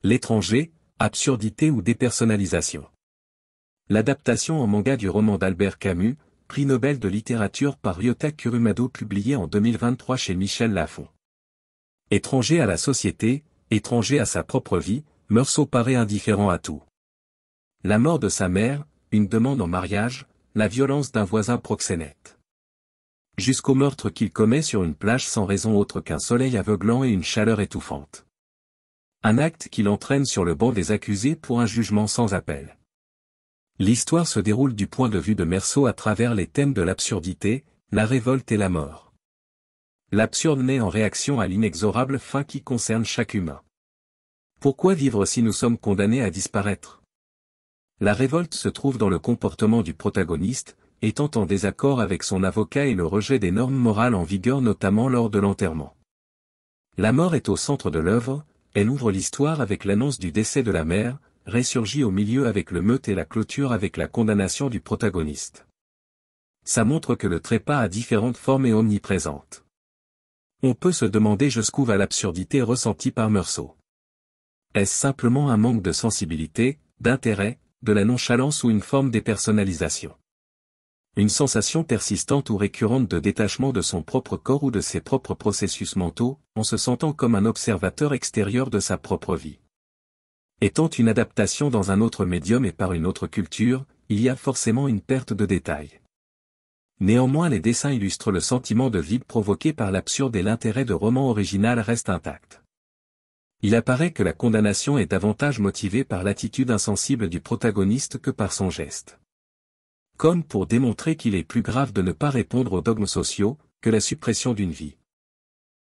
L'étranger, absurdité ou dépersonnalisation. L'adaptation en manga du roman d'Albert Camus, prix Nobel de littérature par Ryota Kurumado publié en 2023 chez Michel Lafon. Étranger à la société, étranger à sa propre vie, Meursault paraît indifférent à tout. La mort de sa mère, une demande en mariage, la violence d'un voisin proxénète. Jusqu'au meurtre qu'il commet sur une plage sans raison autre qu'un soleil aveuglant et une chaleur étouffante. Un acte qui l'entraîne sur le banc des accusés pour un jugement sans appel. L'histoire se déroule du point de vue de Meursault à travers les thèmes de l'absurdité, la révolte et la mort. L'absurde naît en réaction à l'inexorable fin qui concerne chaque humain. Pourquoi vivre si nous sommes condamnés à disparaître? La révolte se trouve dans le comportement du protagoniste, étant en désaccord avec son avocat et le rejet des normes morales en vigueur notamment lors de l'enterrement. La mort est au centre de l'œuvre, elle ouvre l'histoire avec l'annonce du décès de la mère, ressurgit au milieu avec le meute et la clôture avec la condamnation du protagoniste. Ça montre que le trépas a différentes formes et omniprésentes. On peut se demander jusqu'où va l'absurdité ressentie par Meursault. Est-ce simplement un manque de sensibilité, d'intérêt, de la nonchalance ou une forme de dépersonnalisation? Une sensation persistante ou récurrente de détachement de son propre corps ou de ses propres processus mentaux, en se sentant comme un observateur extérieur de sa propre vie. Étant une adaptation dans un autre médium et par une autre culture, il y a forcément une perte de détails. Néanmoins les dessins illustrent le sentiment de vide provoqué par l'absurde et l'intérêt de roman original reste intact. Il apparaît que la condamnation est davantage motivée par l'attitude insensible du protagoniste que par son geste. Comme pour démontrer qu'il est plus grave de ne pas répondre aux dogmes sociaux, que la suppression d'une vie.